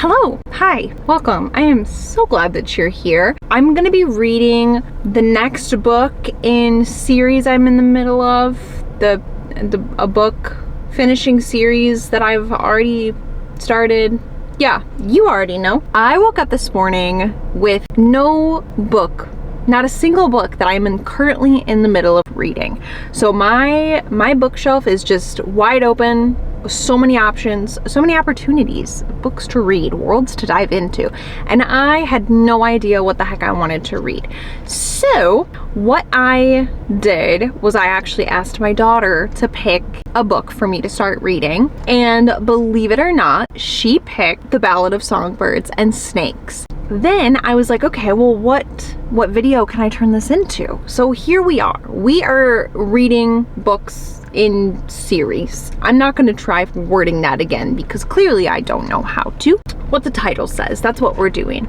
Hello, hi, welcome. I am so glad that you're here. I'm gonna be reading the next book in series I'm in the middle of, a book finishing series that I've already started. Yeah, you already know. I woke up this morning with no book, not a single book that I'm currently in the middle of reading. So my bookshelf is just wide open. So many options, so many opportunities, books to read, worlds to dive into, and I had no idea what the heck I wanted to read. So what I did was I actually asked my daughter to pick a book for me to start reading, and believe it or not, she picked The Ballad of Songbirds and Snakes. Then I was like, okay, well, what video can I turn this into? So here we are. We are reading books in series. I'm not going to try wording that again because clearly I don't know how to. What the title says, that's what we're doing.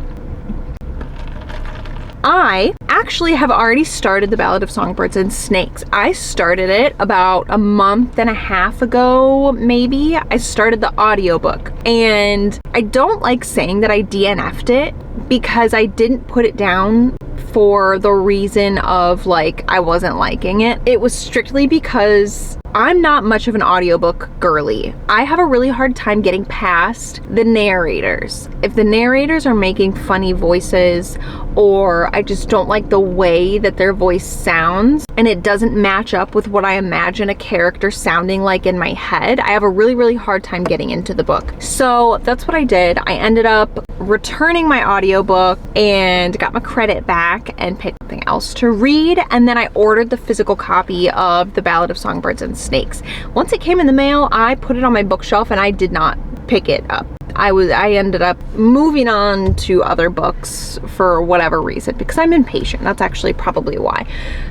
I actually have already started The Ballad of Songbirds and Snakes. I started it about a month and a half ago, maybe. I started the audiobook, and I don't like saying that I DNF'd it because I didn't put it down for the reason of like I wasn't liking it. It was strictly because I'm not much of an audiobook girly. I have a really hard time getting past the narrators. If the narrators are making funny voices, or I just don't like the way that their voice sounds and it doesn't match up with what I imagine a character sounding like in my head, I have a really, really hard time getting into the book. So that's what I did. I ended up returning my audiobook and got my credit back and picked something else to read. And then I ordered the physical copy of The Ballad of Songbirds and Snakes. Once it came in the mail, I put it on my bookshelf and I did not pick it up. I ended up moving on to other books for whatever reason, because I'm impatient. That's actually probably why.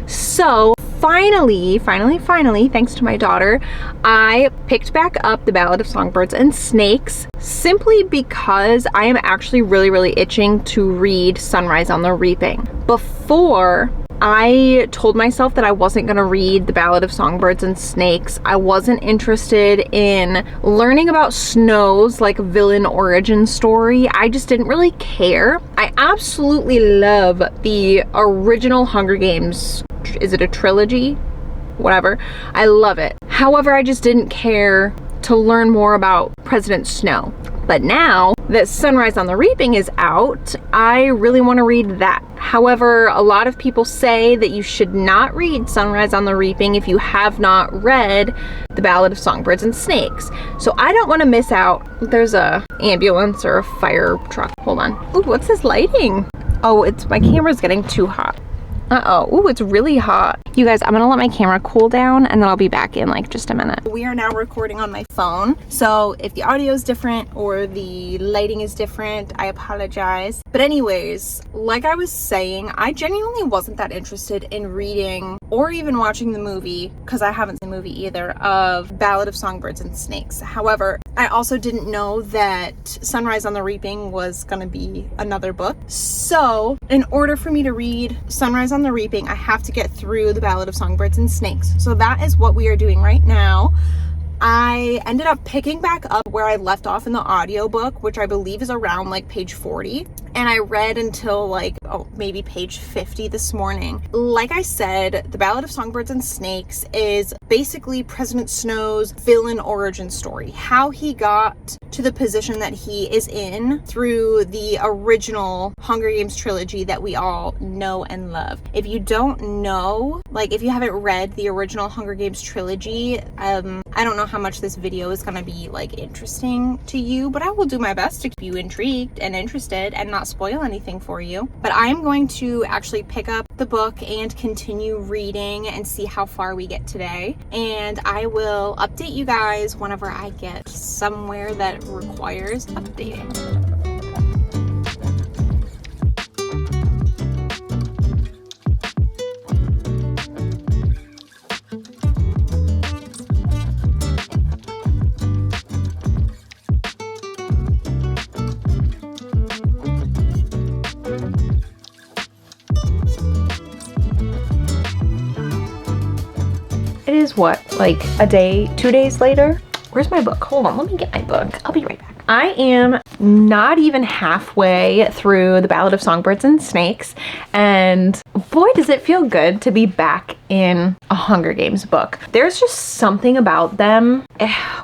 So finally, thanks to my daughter, I picked back up The Ballad of Songbirds and Snakes simply because I am actually really, really itching to read Sunrise on the Reaping. Before, I told myself that I wasn't going to read The Ballad of Songbirds and Snakes. I wasn't interested in learning about Snow's like villain origin story. I just didn't really care. I absolutely love the original Hunger Games. Is it a trilogy? Whatever. I love it. However, I just didn't care to learn more about President Snow. But now that Sunrise on the Reaping is out, I really want to read that. However, a lot of people say that you should not read Sunrise on the Reaping if you have not read The Ballad of Songbirds and Snakes. So I don't want to miss out. There's a ambulance or a fire truck. Hold on. Ooh, what's this lighting? Oh, my camera's getting too hot. Uh-oh. Ooh, it's really hot. You guys, I'm gonna let my camera cool down and then I'll be back in like just a minute. We are now recording on my phone, so if the audio is different or the lighting is different, I apologize. But anyways, like I was saying, I genuinely wasn't that interested in reading or even watching the movie, because I haven't seen the movie either, of Ballad of Songbirds and Snakes. However, I also didn't know that Sunrise on the Reaping was gonna be another book. So in order for me to read Sunrise on the Reaping, I have to get through The Ballad of Songbirds and Snakes. So that is what we are doing right now. I ended up picking back up where I left off in the audiobook, which I believe is around like page 40. And I read until like, maybe page 50 this morning. Like I said, The Ballad of Songbirds and Snakes is basically President Snow's villain origin story. How he got to the position that he is in through the original Hunger Games trilogy that we all know and love. If you don't know, like if you haven't read the original Hunger Games trilogy, I don't know how much this video is gonna be like interesting to you, but I will do my best to keep you intrigued and interested and not spoil anything for you. But I'm going to actually pick up the book and continue reading and see how far we get today. And I will update you guys whenever I get somewhere that requires updating. It is what, like a day, 2 days later? Where's my book? Hold on, let me get my book. I'll be right back. I am not even halfway through the Ballad of Songbirds and Snakes, and boy does it feel good to be back in a Hunger Games book. There's just something about them.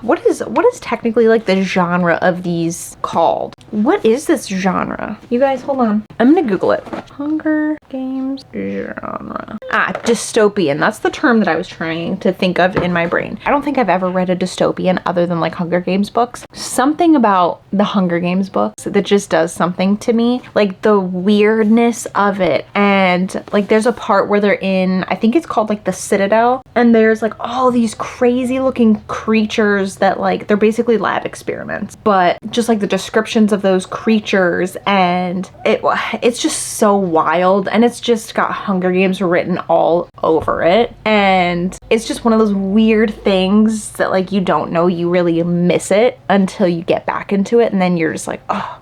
What is technically like the genre of these called? What is this genre? You guys, hold on. I'm gonna Google it. Hunger Games genre. Dystopian. That's the term that I was trying to think of in my brain. I don't think I've ever read a dystopian other than like Hunger Games books. Something about the Hunger Games books that just does something to me. Like the weirdness of it. And like there's a part where they're in, I think it's called like the Citadel, and there's like all these crazy looking creatures that like they're basically lab experiments, but just like the descriptions of those creatures, and it's just so wild, and it's just got Hunger Games written all over it, and it's just one of those weird things that like you don't know you really miss it until you get back into it, and then you're just like, oh,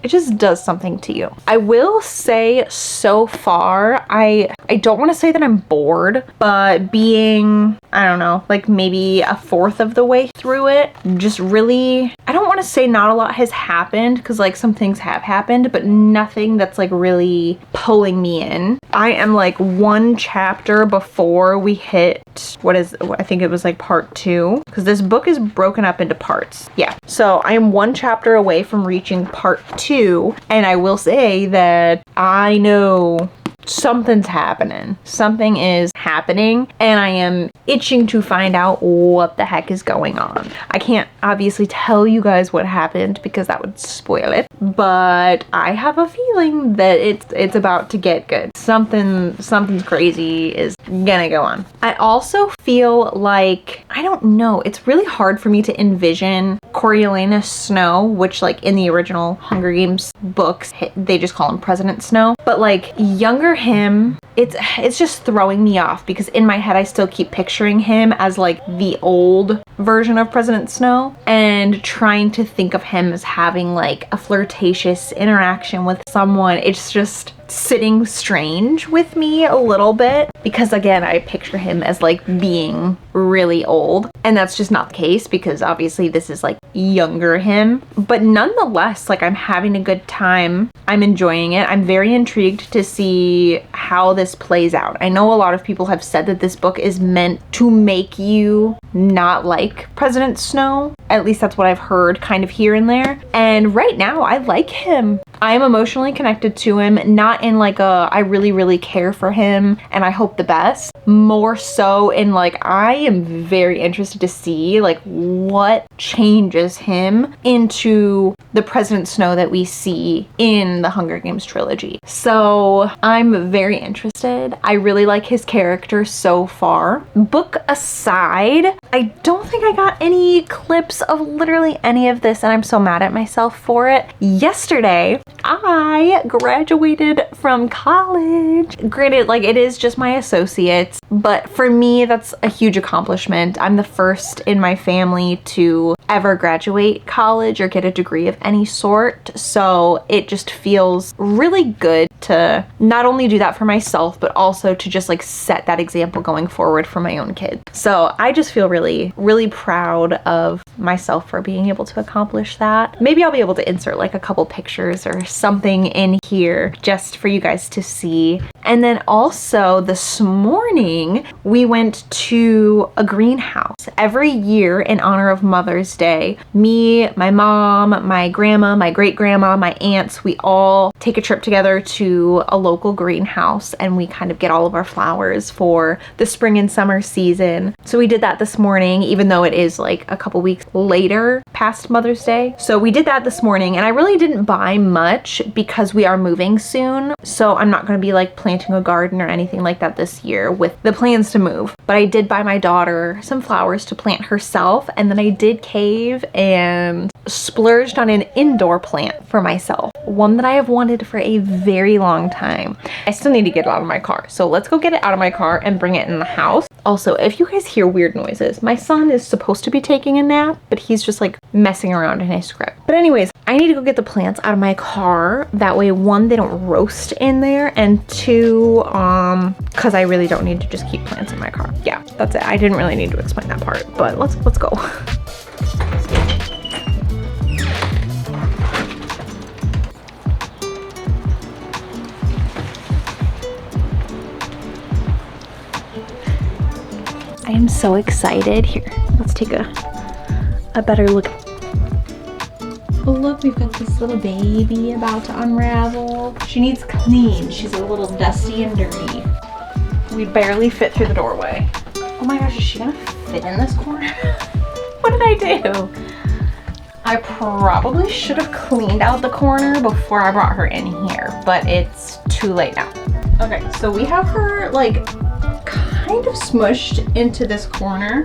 it just does something to you. I will say so far, I don't want to say that I'm bored, but being, I don't know, like maybe a fourth of the way through it, just really, I don't want to say not a lot has happened, because like some things have happened, but nothing that's like really pulling me in. I am like one chapter before we hit, I think it was like part 2, because this book is broken up into parts. Yeah. So I am one chapter away from reaching part 2, and I will say that I know something's happening. Something is happening, and I am itching to find out what the heck is going on. I can't obviously tell you guys what happened because that would spoil it, but I have a feeling that it's about to get good. Something's crazy is gonna go on. I also feel like, I don't know, it's really hard for me to envision Coriolanus Snow, which like in the original Hunger Games books, they just call him President Snow, but like younger him, it's just throwing me off because in my head I still keep picturing him as like the old version of President Snow, and trying to think of him as having like a flirtatious interaction with someone. It's just sitting strange with me a little bit because again I picture him as like being really old, and that's just not the case because obviously this is like younger him, but nonetheless like I'm having a good time. I'm enjoying it. I'm very intrigued to see how this plays out. I know a lot of people have said that this book is meant to make you not like President Snow. At least that's what I've heard kind of here and there. And right now I like him. I am emotionally connected to him, not in like a I really, really care for him and I hope the best. More so in like I am very interested to see like what changes him into the President Snow that we see in the Hunger Games trilogy. So I'm very interested. I really like his character so far. Book aside, I don't think I got any clips of literally any of this, and I'm so mad at myself for it. Yesterday, I graduated from college. Granted, like it is just my associates, but for me, that's a huge accomplishment. I'm the first in my family to ever graduate college or get a degree of any sort. So it just feels really good to not only do that for myself, but also to just like set that example going forward for my own kids. So I just feel really, really proud of myself for being able to accomplish that. Maybe I'll be able to insert like a couple pictures or something in here just for you guys to see. And then also this morning, we went to a greenhouse. Every year in honor of Mother's Day, me, my mom, my grandma, my great grandma, my aunts, we all take a trip together to a local greenhouse and we kind of get all of our flowers for the spring and summer season. So we did that this morning, even though it is like a couple weeks later past Mother's Day. So we did that this morning, and I really didn't buy much because we are moving soon. So I'm not going to be like planting a garden or anything like that this year with the plans to move. But I did buy my daughter some flowers to plant herself, and then I did cave and splurged on an indoor plant for myself. One that I have wanted for a very long time. I still need to get it out of my car. So let's go get it out of my car and bring it in the house. Also, if you guys hear weird noises, my son is supposed to be taking a nap, but he's just like messing around in his crib. But anyways, I need to go get the plants out of my car. That way, one, they don't roast in there, and two, because I really don't need to just keep plants in my car. Yeah, that's it. I didn't really need to explain that part, but let's go. I'm so excited. Here, let's take a better look. Oh look, we've got this little baby about to unravel. She needs clean. She's a little dusty and dirty. We barely fit through the doorway. Oh my gosh, is she gonna fit in this corner? What did I do? I probably should have cleaned out the corner before I brought her in here, but it's too late now. Okay, so we have her like kind of smushed into this corner.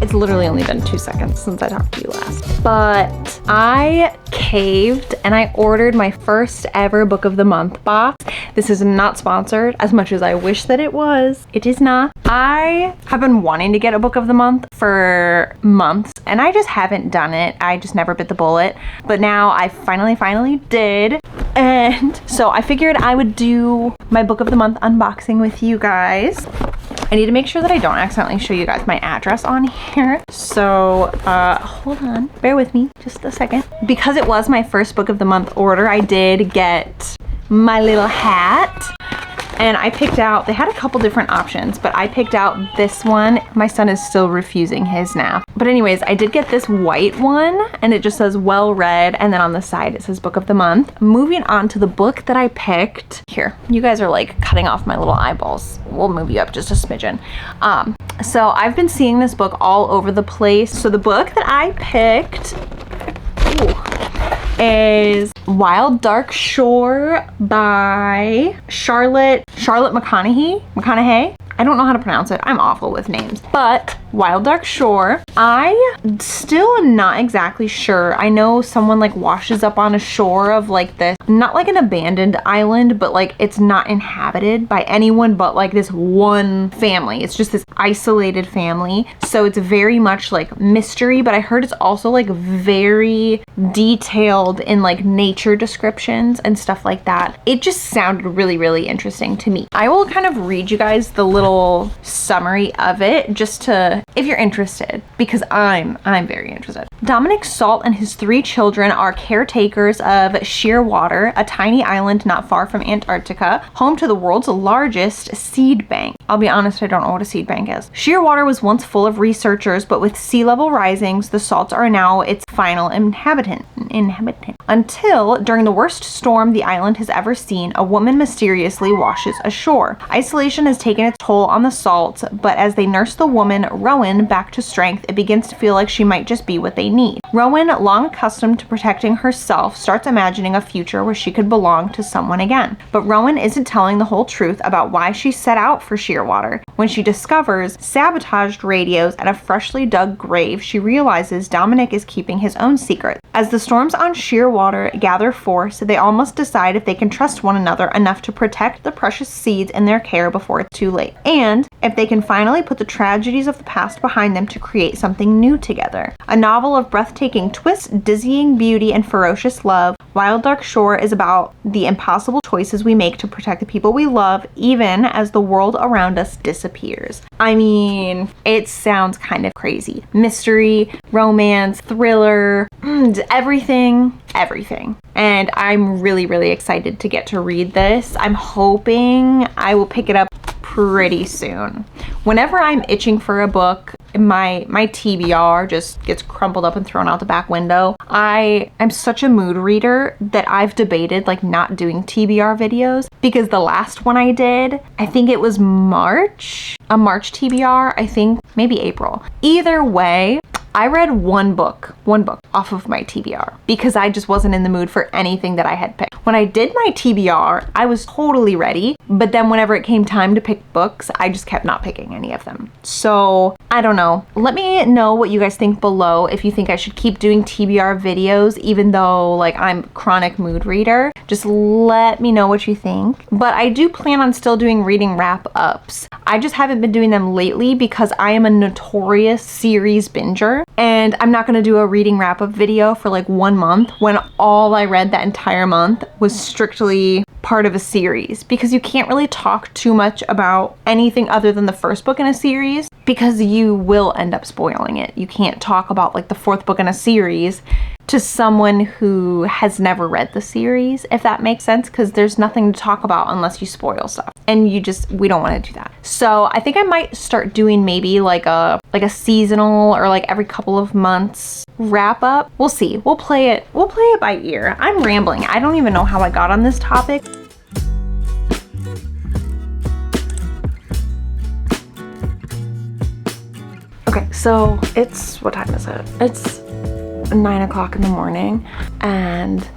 It's literally only been 2 seconds since I talked to you last. But I caved and I ordered my first ever book of the month box. This is not sponsored as much as I wish that it was. It is not. I have been wanting to get a book of the month for months and I just haven't done it. I just never bit the bullet. But now I finally did. And so I figured I would do my book of the month unboxing with you guys. I need to make sure that I don't accidentally show you guys my address on here. So hold on, bear with me just a second. Because it was my first book of the month order, I did get my little hat. And I picked out, they had a couple different options, but I picked out this one. My son is still refusing his nap. But anyways, I did get this white one and it just says well read. And then on the side, it says book of the month. Moving on to the book that I picked. Here, you guys are like cutting off my little eyeballs. We'll move you up just a smidgen. So I've been seeing this book all over the place. So the book that I picked, is Wild Dark Shore by Charlotte McConaughey. I don't know how to pronounce it. I'm awful with names. But Wild Dark Shore, I still am not exactly sure. I know someone like washes up on a shore of like this, not like an abandoned island, but like it's not inhabited by anyone but like this one family. It's just this isolated family. So it's very much like mystery, but I heard it's also like very detailed in like nature descriptions and stuff like that. It just sounded really interesting to me. I will kind of read you guys the little summary of it just to, if you're interested, because I'm very interested. Dominic Salt and his 3 children are caretakers of Shearwater, a tiny island not far from Antarctica, home to the world's largest seed bank. I'll be honest, I don't know what a seed bank is. Shearwater was once full of researchers, but with sea level risings, the Salts are now its final inhabitant. Until, during the worst storm the island has ever seen, a woman mysteriously washes ashore. Isolation has taken its toll on the Salts, but as they nurse the woman, Rowan, back to strength, it begins to feel like she might just be what they need. Rowan, long accustomed to protecting herself, starts imagining a future where she could belong to someone again. But Rowan isn't telling the whole truth about why she set out for Shearwater. When she discovers sabotaged radios and a freshly dug grave, she realizes Dominic is keeping his own secret. As the storms on Shearwater gather force, they almost decide if they can trust one another enough to protect the precious seeds in their care before it's too late. And if they can finally put the tragedies of the past behind them to create something new together. A novel of breathtaking twists, dizzying beauty, and ferocious love, Wild Dark Shore is about the impossible choices we make to protect the people we love, even as the world around us disappears. I mean, it sounds kind of crazy. Mystery, romance, thriller, everything. And I'm really excited to get to read this. I'm hoping I will pick it up pretty soon. Whenever I'm itching for a book, my TBR just gets crumpled up and thrown out the back window. I'm such a mood reader that I've debated like not doing TBR videos, because the last one I did, I think it was March, a March TBR, I think maybe April. Either way, I read one book off of my TBR because I just wasn't in the mood for anything that I had picked. When I did my TBR, I was totally ready, but then whenever it came time to pick books, I just kept not picking any of them. So I don't know. Let me know what you guys think below, if you think I should keep doing TBR videos even though like I'm chronic mood reader. Just let me know what you think. But I do plan on still doing reading wrap-ups. I just haven't been doing them lately because I am a notorious series binger, and I'm not going to do a reading wrap-up video for like 1 month when all I read that entire month was strictly part of a series, because you can't really talk too much about anything other than the first book in a series because you will end up spoiling it. You can't talk about like the 4th book in a series to someone who has never read the series, if that makes sense, because there's nothing to talk about unless you spoil stuff. And we don't want to do that. So I think I might start doing maybe like a seasonal or like every couple of months wrap up. We'll see. We'll play it by ear. I'm rambling. I don't even know how I got on this topic. Okay, so what time is it? It's 9 o'clock in the morning, and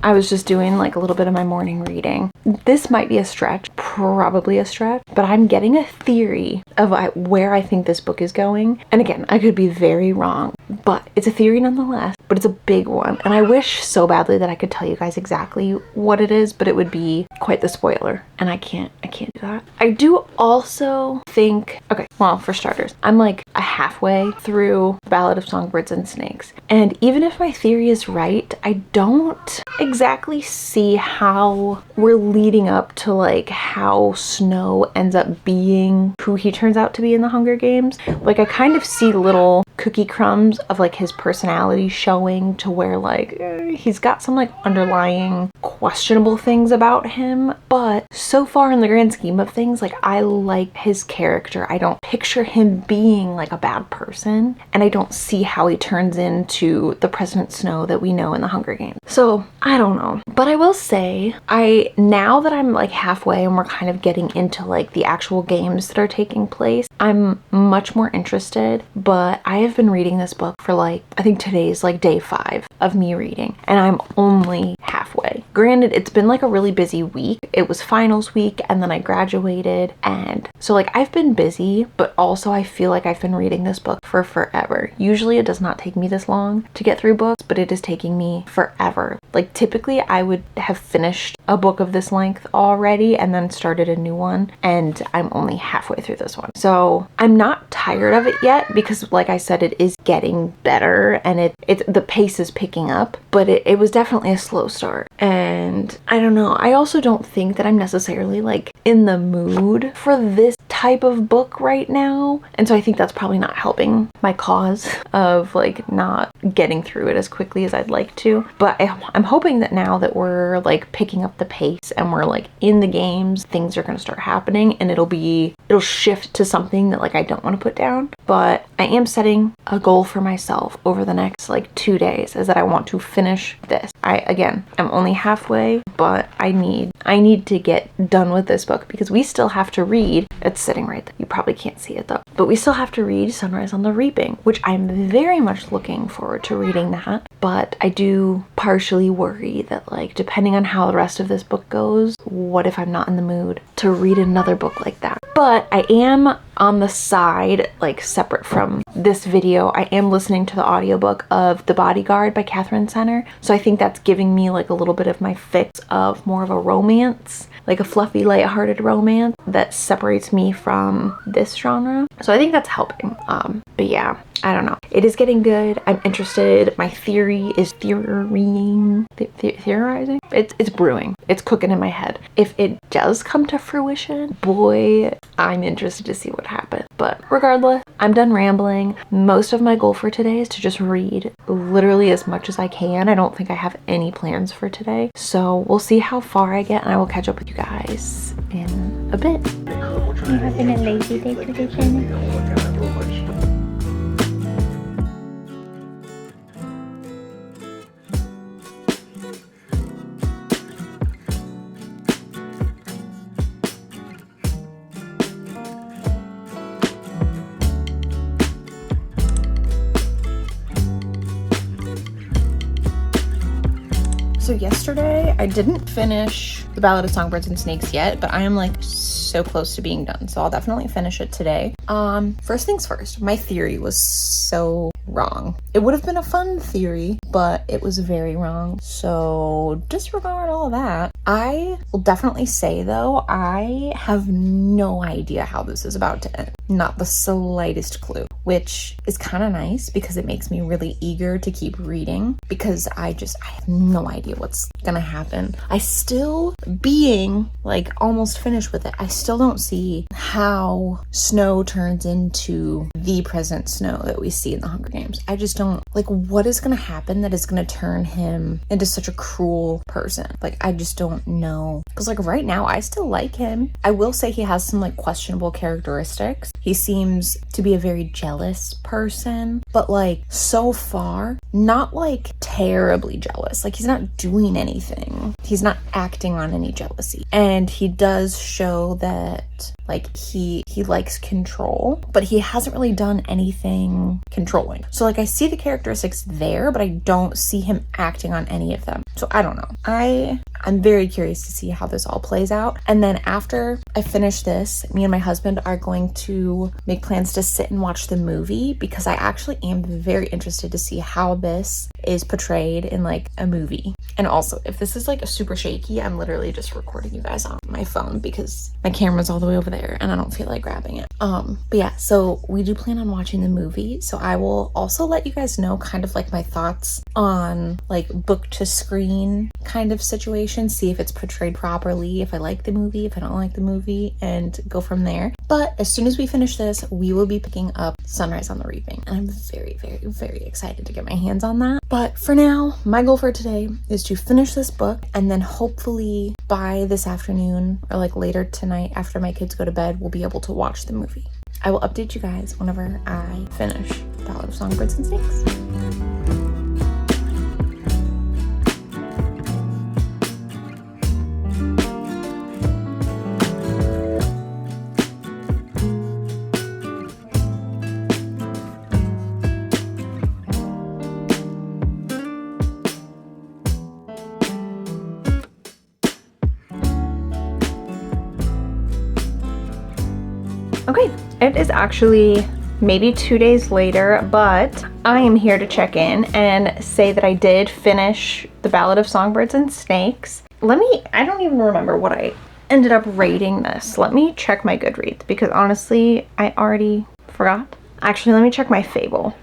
I was just doing like a little bit of my morning reading. This might be a stretch, probably a stretch, but I'm getting a theory of where I think this book is going. And again, I could be very wrong, but it's a theory nonetheless, but it's a big one. And I wish so badly that I could tell you guys exactly what it is, but it would be quite the spoiler. And I can't do that. I do also think, okay, well, for starters, I'm like a halfway through Ballad of Songbirds and Snakes. And even if my theory is right, I don't exactly see how we're leading up to like how Snow ends up being who he turns out to be in the Hunger Games. Like I kind of see little cookie crumbs of like his personality showing to where like he's got some like underlying questionable things about him, but so far in the grand scheme of things, like I like his character. I don't picture him being like a bad person, and I don't see how he turns into the President Snow that we know in the Hunger Games. So I don't know, but I will say now that I'm like halfway and we're kind of getting into like the actual games that are taking place, I'm much more interested. But I have been reading this book for like, I think today's like day 5 of me reading, and I'm only halfway. Granted, it's been like a really busy week. It was finals week and then I graduated, and so like I've been busy, but also I feel like I've been reading this book for forever. Usually it does not take me this long to get through books, but it is taking me forever. Like typically I would have finished a book of this length already and then started a new one, and I'm only halfway through this one. So I'm not tired of it yet because like I said, it is getting better and the pace is picking up, but it was definitely a slow start. And I don't know, I also don't think that I'm necessarily like in the mood for this type of book right now, and so I think that's probably not helping my cause of like not getting through it as quickly as I'd like to. But I'm hoping that now that we're like picking up the pace and we're like in the games, things are going to start happening, and it'll shift to something that like I don't want to put down. But I am setting a goal for myself over the next like 2 days, is that I want to finish this. I'm only halfway, but I need to get done with this book because we still have to read. It's sitting right there. You probably can't see it though, but we still have to read Sunrise on the Reaping, which I'm very much looking forward to reading that. But I do partially worry that like depending on how the rest of this book goes, what if I'm not in the mood to read another book like that? But I am on the side, like separate from this video, I am listening to the audiobook of The Bodyguard by Catherine Center. So I think that's giving me like a little bit of my fix of more of a romance, like a fluffy, lighthearted romance that separates me from this genre. So I think that's helping. But yeah, I don't know. It is getting good. I'm interested. My theory is theorizing. It's brewing. It's cooking in my head. If it does come to fruition, boy, I'm interested to see what happens. But regardless, I'm done rambling. Most of my goal for today is to just read literally as much as I can. I don't think I have any plans for today. So we'll see how far I get, and I will catch up with you guys in a bit. Are you having a lazy day today, Shannon? So yesterday, I didn't finish The Ballad of Songbirds and Snakes yet, but I am like so close to being done. So I'll definitely finish it today. First things first, my theory was so wrong. It would have been a fun theory, but it was very wrong. So disregard all of that. I will definitely say though, I have no idea how this is about to end. Not the slightest clue. which is kind of nice because it makes me really eager to keep reading, because I have no idea what's gonna happen. I still, being like almost finished with it, I still don't see how Snow turns into the President Snow that we see in the Hunger Games. I just don't, like, what is gonna happen that is gonna turn him into such a cruel person? Like, I just don't know. Because like right now I still like him. I will say he has some like questionable characteristics. He seems to be a very jealous person, but like so far not like terribly jealous. Like, he's not doing anything, he's not acting on any jealousy, and he does show that like he likes control, but he hasn't really done anything controlling. So like I see the characteristics there, but I don't see him acting on any of them. So I don't know. I'm very curious to see how this all plays out. And then after I finish this, me and my husband are going to make plans to sit and watch the movie, because I actually am very interested to see how this is portrayed in like a movie. And also, if this is like super shaky, I'm literally just recording you guys on my phone because my camera's all the way over there and I don't feel like grabbing it. But yeah, so we do plan on watching the movie. So I will also let you guys know kind of like my thoughts on like book to screen kind of situation, see if it's portrayed properly, if I like the movie, if I don't like the movie, and go from there. But as soon as we finish this, we will be picking up Sunrise on the Reaping, and I'm very, very, very excited to get my hands on that. But for now, my goal for today is to finish this book, and then hopefully by this afternoon or like later tonight after my kids go to bed, we'll be able to watch the movie. I will update you guys whenever I finish Ballad of Songbirds and Snakes. Okay, it is actually maybe 2 days later, but I am here to check in and say that I did finish the Ballad of Songbirds and Snakes. I don't even remember what I ended up rating this. Let me check my Goodreads, because honestly, I already forgot. Actually, let me check my Fable.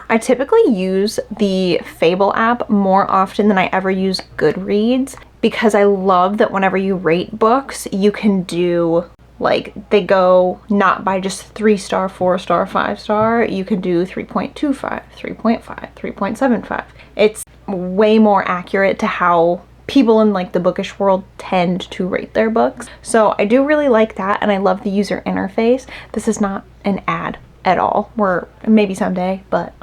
I typically use the Fable app more often than I ever use Goodreads, because I love that whenever you rate books, you can do, like, they go not by just 3-star, 4-star, 5-star. You can do 3.25, 3.5, 3.75. It's way more accurate to how people in like the bookish world tend to rate their books. So I do really like that, and I love the user interface. This is not an ad at all, or maybe someday, but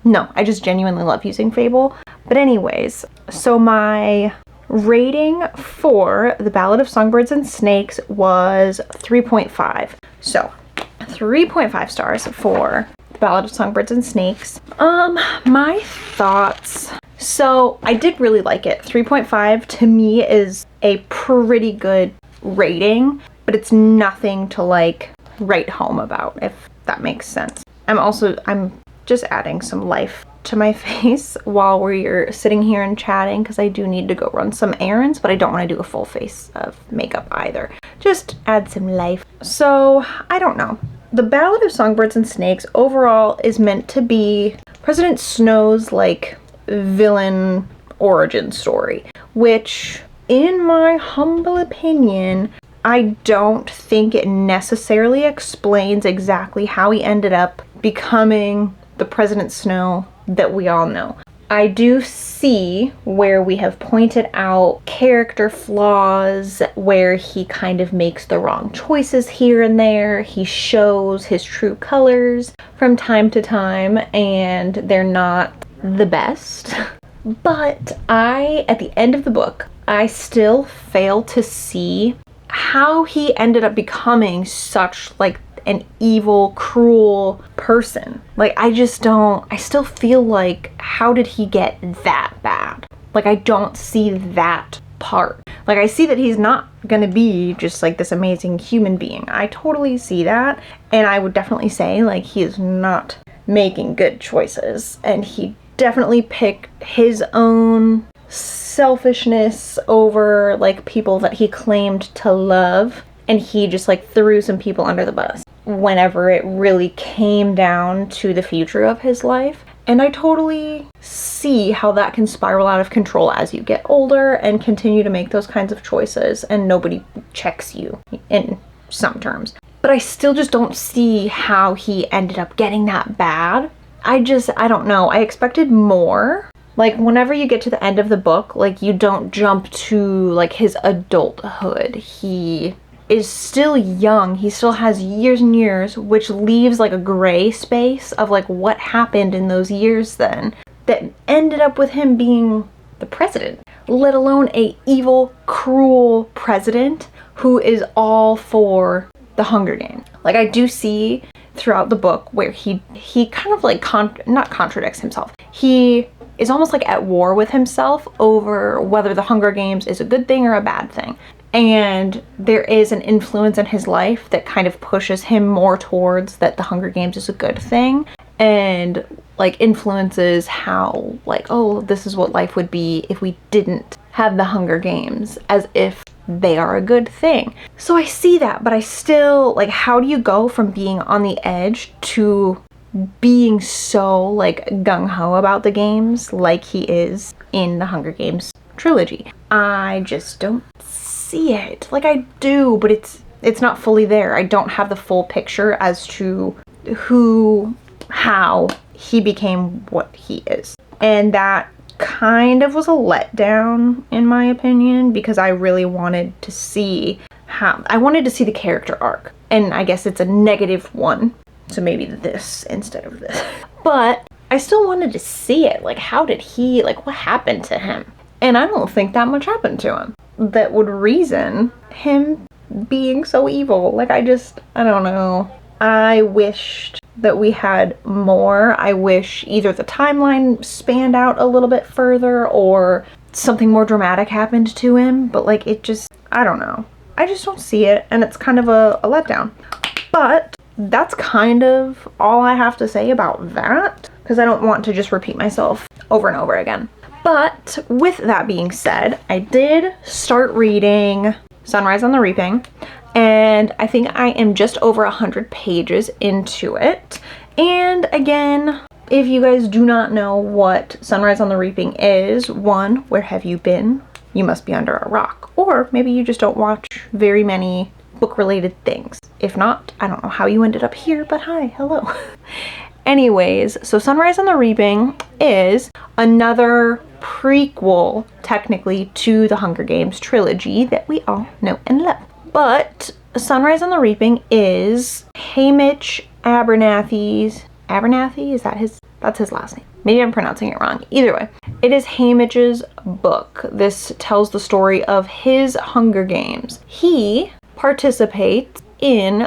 no, I just genuinely love using Fable. But anyways, so my rating for the Ballad of Songbirds and Snakes was 3.5. So 3.5 stars for the Ballad of Songbirds and Snakes. My thoughts. So I did really like it. 3.5 to me is a pretty good rating, but it's nothing to like write home about, if that makes sense. I'm just adding some life to my face while we're sitting here and chatting, because I do need to go run some errands, but I don't want to do a full face of makeup either. Just add some life. So I don't know. The Ballad of Songbirds and Snakes overall is meant to be President Snow's like villain origin story, which in my humble opinion, I don't think it necessarily explains exactly how he ended up becoming the President Snow that we all know. I do see where we have pointed out character flaws, where he kind of makes the wrong choices here and there. He shows his true colors from time to time, and they're not the best. But at the end of the book, I still fail to see how he ended up becoming such like an evil, cruel person. Like, I still feel like, how did he get that bad? Like, I don't see that part. Like, I see that he's not gonna be just like this amazing human being. I totally see that, and I would definitely say like he is not making good choices, and he definitely picked his own selfishness over like people that he claimed to love, and he just like threw some people under the bus. whenever it really came down to the future of his life. And I totally see how that can spiral out of control as you get older and continue to make those kinds of choices and nobody checks you in some terms. But I still just don't see how he ended up getting that bad. I don't know. I expected more. Like, whenever you get to the end of the book, like, you don't jump to, like, his adulthood. He is still young. He still has years and years, which leaves, like, a gray space of, like, what happened in those years then that ended up with him being the president, let alone a evil, cruel president who is all for the Hunger Games. Like, I do see throughout the book where he kind of, like, not contradicts himself. He is almost like at war with himself over whether the Hunger Games is a good thing or a bad thing. And there is an influence in his life that kind of pushes him more towards that the Hunger Games is a good thing, and like influences how, like, oh, this is what life would be if we didn't have the Hunger Games, as if they are a good thing. So I see that, but I still, like, how do you go from being on the edge to being so, like, gung-ho about the games like he is in the Hunger Games trilogy? I just don't see it. Like, I do, but it's not fully there. I don't have the full picture as to how he became what he is. And that kind of was a letdown, in my opinion, because I really wanted to see the character arc. And I guess it's a negative one. So maybe this instead of this. But I still wanted to see it. Like, how did he, like, what happened to him? And I don't think that much happened to him that would reason him being so evil. Like, I don't know. I wished that we had more. I wish either the timeline spanned out a little bit further or something more dramatic happened to him. But, like, I don't know. I just don't see it. And it's kind of a letdown. But that's kind of all I have to say about that, because I don't want to just repeat myself over and over again. But with that being said, I did start reading Sunrise on the Reaping, and I think I am just over 100 pages into it. And again, if you guys do not know what Sunrise on the Reaping is, one, where have you been? You must be under a rock. Or maybe you just don't watch very many book-related things. If not, I don't know how you ended up here, but hi, hello. Anyways, so Sunrise on the Reaping is another prequel, technically, to the Hunger Games trilogy that we all know and love. But Sunrise on the Reaping is Hamish Abernathy's... Abernathy? That's his last name. Maybe I'm pronouncing it wrong. Either way, it is Hamish's book. This tells the story of his Hunger Games. He participates in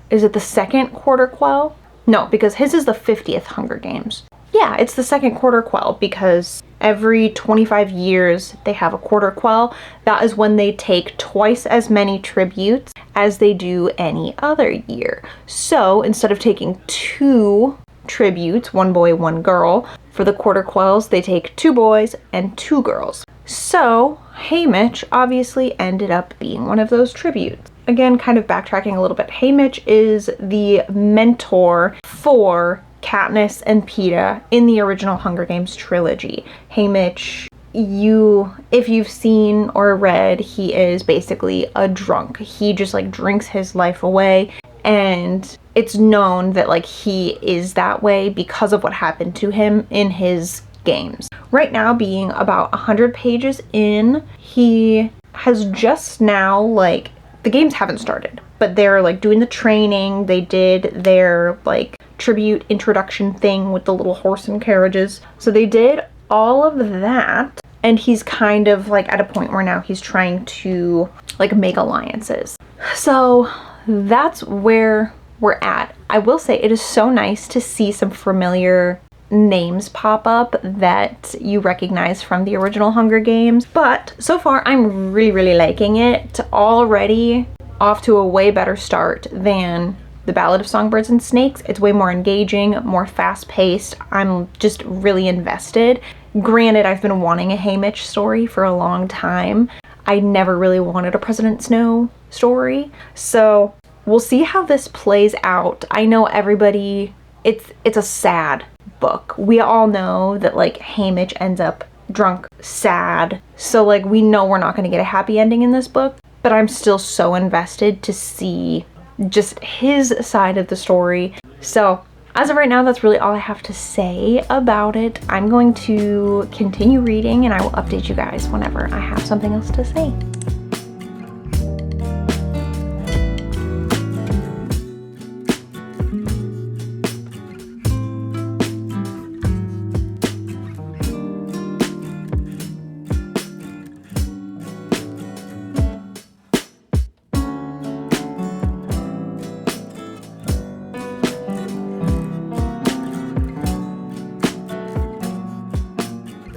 is it the second quarter quell? No, because his is the 50th Hunger Games. Yeah, it's the second quarter quell because every 25 years they have a quarter quell. That is when they take twice as many tributes as they do any other year. So instead of taking 2 tributes, 1 boy, 1 girl, for the quarter quells, they take 2 boys and 2 girls. So Hamish obviously ended up being one of those tributes. Again, kind of backtracking a little bit, Hamish is the mentor for Katniss and Peeta in the original Hunger Games trilogy. Hamish, if you've seen or read, he is basically a drunk. He just, like, drinks his life away, and it's known that, like, he is that way because of what happened to him in his games. Right now, being about 100 pages in, he has just now, like, the games haven't started, but they're, like, doing the training. They did their, like, tribute introduction thing with the little horse and carriages. So they did all of that, and he's kind of, like, at a point where now he's trying to, like, make alliances. So that's where we're at. I will say it is so nice to see some familiar names pop up that you recognize from the original Hunger Games. But so far, I'm really, really liking it. Already off to a way better start than the Ballad of Songbirds and Snakes. It's way more engaging, more fast-paced. I'm just really invested. Granted, I've been wanting a Hamish story for a long time. I never really wanted a President Snow story. So we'll see how this plays out. I know everybody, it's a sad book. We all know that like Haymitch ends up drunk, sad. So like we know we're not going to get a happy ending in this book, but I'm still so invested to see just his side of the story. So as of right now, that's really all I have to say about it. I'm going to continue reading and I will update you guys whenever I have something else to say.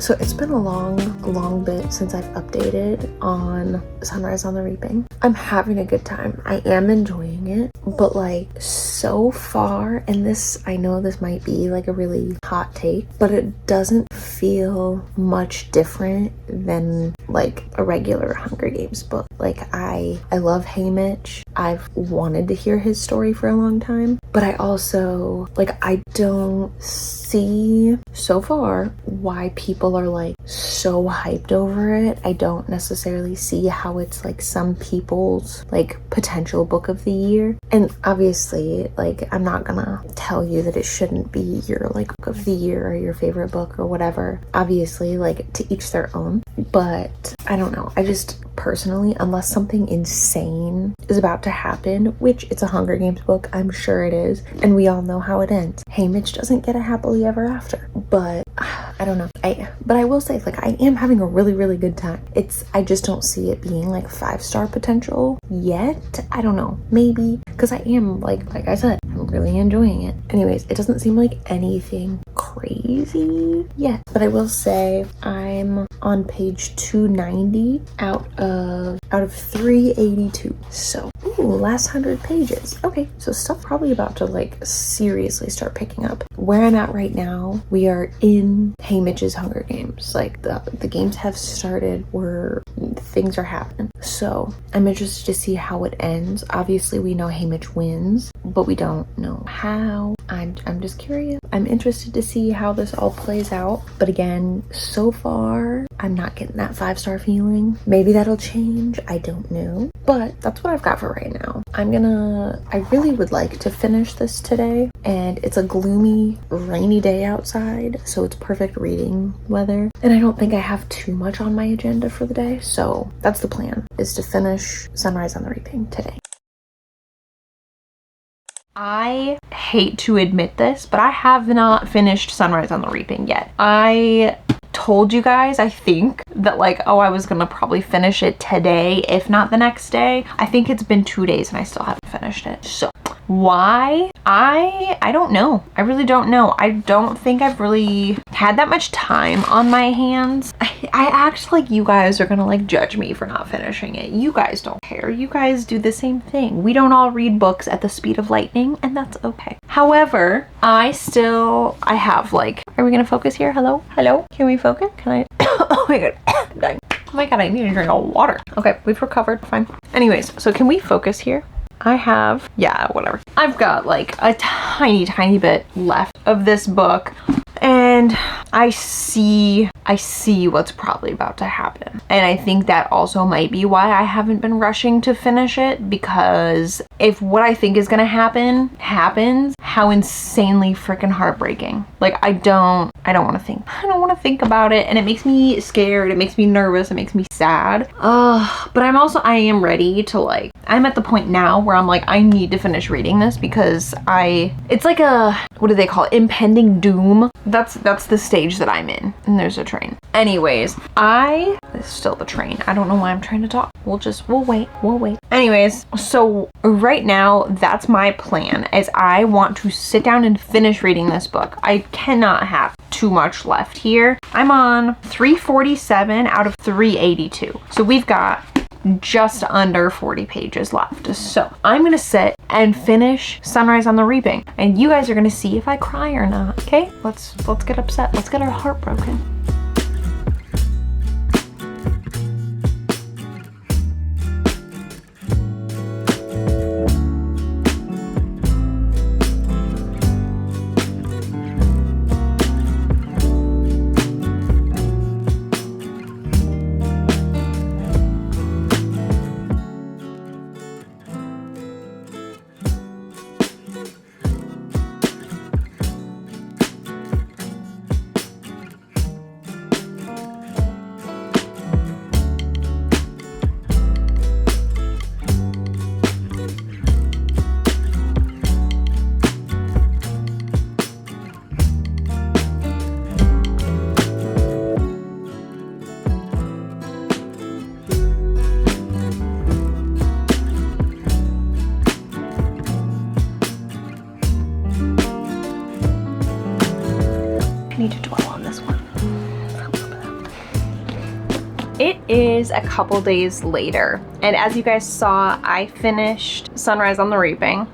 So it's been a long bit since I've updated on Sunrise on the Reaping. I'm having a good time. I am enjoying it, but like so far, and this, I know this might be like a really hot take, but it doesn't feel much different than like a regular Hunger Games book. Like I love Haymitch. I've wanted to hear his story for a long time, but I also like, I don't see so far why people are like so hyped over it. I don't necessarily see how it's like some people's like potential book of the year. And obviously, like, I'm not gonna tell you that it shouldn't be your like book of the year or your favorite book or whatever. Obviously, like, to each their own. But I don't know. I just personally, unless something insane is about to happen, which it's a Hunger Games book, I'm sure it is, and we all know how it ends. Haymitch doesn't get a happily ever after. But I don't know. But I will say, like, I am having a really good time. I just don't see it being like 5-star potential yet. I don't know. Maybe because I am like I said, I'm really enjoying it. Anyways, it doesn't seem like anything crazy yet. But I will say I'm on page 290 out of 382. So, ooh, last 100 pages. Okay, so stuff probably about to like seriously start picking up. Where I'm at right now, we are in Haymitch's Hunger Games. Like the games have started where things are happening. So I'm interested to see how it ends. Obviously we know Haymitch wins, but we don't know how. I'm just curious. I'm interested to see how this all plays out. But again, so far I'm not getting that 5-star feeling. Maybe that'll change. I don't know. But that's what I've got for right now. I really would like to finish this today, and it's a gloomy, rainy day outside, so it's perfect reading weather. And I don't think I have too much on my agenda for the day, so that's the plan, is to finish Sunrise on the Reaping today. I hate to admit this, but I have not finished Sunrise on the Reaping yet. I told you guys, I think, that like, oh, I was gonna probably finish it today, if not the next day. I think it's been 2 days and I still haven't finished it. So why? I don't know. I really don't know. I don't think I've really had that much time on my hands. I act like you guys are gonna like judge me for not finishing it. You guys don't care. You guys do the same thing. We don't all read books at the speed of lightning, and that's okay. However, I have like, are we gonna focus here? Hello? Can we focus? Can I? Oh my god. I'm dying. Oh my god, I need to drink all water. Okay, we've recovered. Fine. Anyways, so can we focus here? Whatever. I've got like a tiny bit left of this book, and I see what's probably about to happen. And I think that also might be why I haven't been rushing to finish it, because if what I think is gonna happen happens, how insanely freaking heartbreaking. Like, I don't want to think about it, and it makes me scared, it makes me nervous, it makes me sad. But I am ready to, like, I'm at the point now where I'm like, I need to finish reading this, because it's like a, what do they call it? Impending doom. That's the stage that I'm in. And there's a train. Anyways, it's still the train. I don't know why I'm trying to talk. We'll wait. Anyways, so right now, that's my plan, is I want to sit down and finish reading this book. I cannot have too much left here. I'm on 347 out of 382. So we've got just under 40 pages left. So I'm gonna sit and finish Sunrise on the Reaping, and you guys are gonna see if I cry or not. Okay, let's get upset. Let's get our heart broken. it is a couple days later, and as you guys saw, I finished Sunrise on the Reaping.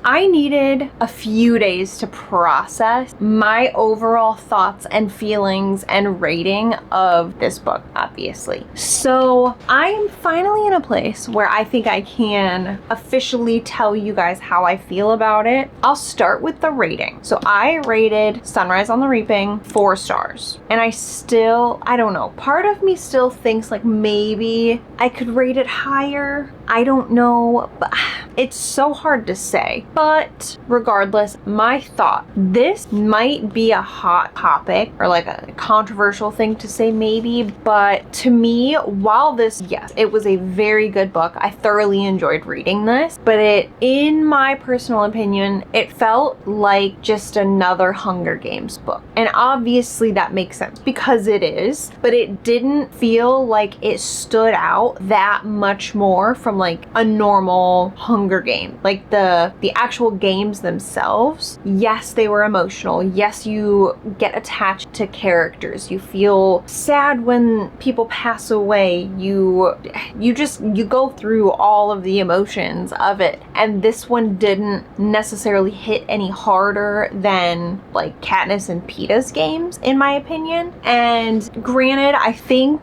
I needed a few days to process my overall thoughts and feelings and rating of this book, obviously. So I'm finally in a place where I think I can officially tell you guys how I feel about it. I'll start with the rating. So I rated Sunrise on the Reaping 4 stars. And I don't know, part of me still thinks like maybe I could rate it higher. I don't know, but it's so hard to say. But regardless, my thought, this might be a hot topic or like a controversial thing to say maybe, but to me, while this, yes, it was a very good book. I thoroughly enjoyed reading this, but in my personal opinion, it felt like just another Hunger Games book. And obviously that makes sense because it is, but it didn't feel like it stood out that much more from like a normal Hunger Game. Like the actual games themselves, yes, they were emotional. Yes, you get attached to characters. You feel sad when people pass away. You go through all of the emotions of it. And this one didn't necessarily hit any harder than like Katniss and Peeta's games, in my opinion. And granted, I think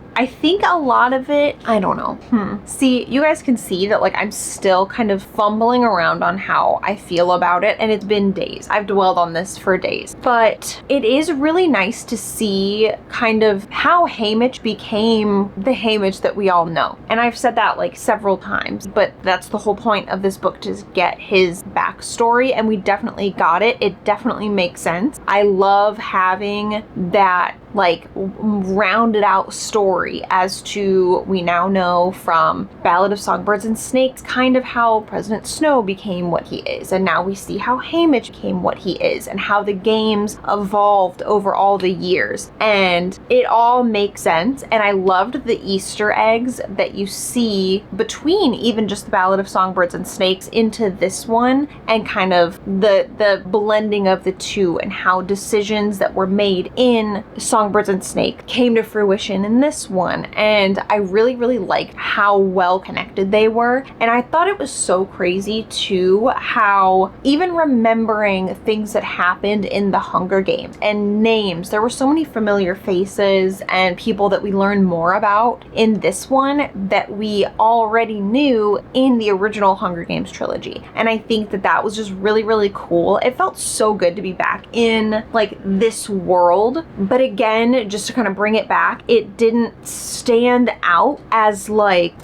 a lot of it, I don't know. See, you guys can see that like I'm still kind of fumbling around on how I feel about it, and it's been days. I've dwelled on this for days. But it is really nice to see kind of how Haymitch became the Haymitch that we all know. And I've said that like several times, but that's the whole point of this book, to get his backstory, and we definitely got it. It definitely makes sense. I love having that like rounded out story as to, we now know from Ballad of Songbirds and Snakes kind of how President Snow became what he is, and now we see how Haymitch became what he is and how the games evolved over all the years, and it all makes sense. And I loved the Easter eggs that you see between even just the Ballad of Songbirds and Snakes into this one, and kind of the blending of the two, and how decisions that were made in Songbirds and Snake came to fruition in this one. And I really, really liked how well connected they were. And I thought it was so crazy too, how even remembering things that happened in the Hunger Games and names, there were so many familiar faces and people that we learned more about in this one that we already knew in the original Hunger Games trilogy. And I think that was just really, really cool. It felt so good to be back in like this world. But again, just to kind of bring it back, it didn't stand out as like,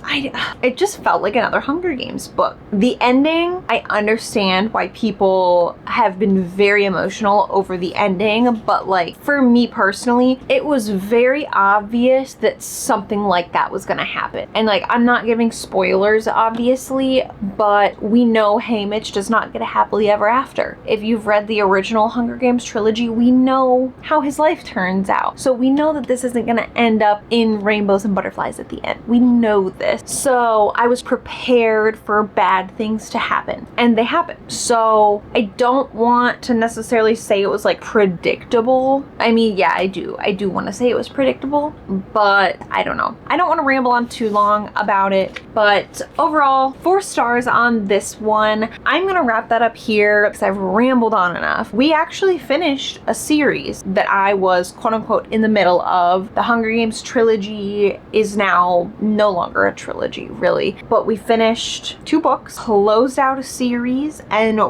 it just felt like another Hunger Games book. The ending, I understand why people have been very emotional over the ending, but like for me personally, it was very obvious that something like that was gonna happen. And like, I'm not giving spoilers obviously, but we know Haymitch does not get a happily ever after. If you've read the original Hunger Games trilogy, we know how his life turns out. So we know that this isn't gonna end up in rainbows and butterflies at the end. We know this. So I was prepared for bad things to happen, and they happened. So I don't want to necessarily say it was like predictable. I mean, yeah, I do want to say it was predictable, but I don't know. I don't want to ramble on too long about it, but overall, 4 stars on this one. I'm gonna wrap that up here because I've rambled on enough. We actually finished a series that I was quote unquote in the middle of. The Hunger Games trilogy is now no longer a trilogy, really, but we finished 2 books, closed out a series, and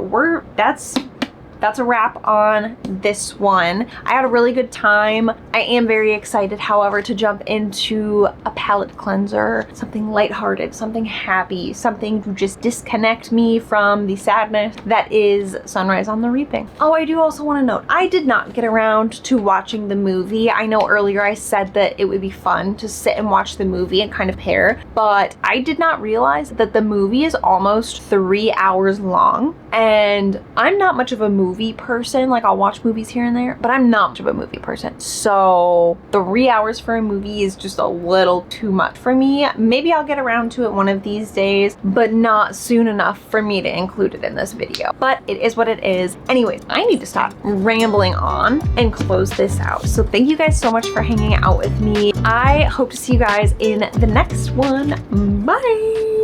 that's a wrap on this one. I had a really good time. I am very excited, however, to jump into a palate cleanser, something lighthearted, something happy, something to just disconnect me from the sadness that is Sunrise on the Reaping. Oh, I do also want to note, I did not get around to watching the movie. I know earlier I said that it would be fun to sit and watch the movie and kind of pair, but I did not realize that the movie is almost 3 hours long, and I'm not much of a movie movie person. Like I'll watch movies here and there, but I'm not much of a movie person. So 3 hours for a movie is just a little too much for me. Maybe I'll get around to it one of these days, but not soon enough for me to include it in this video. But it is what it is. Anyways, I need to stop rambling on and close this out. So thank you guys so much for hanging out with me. I hope to see you guys in the next one. Bye.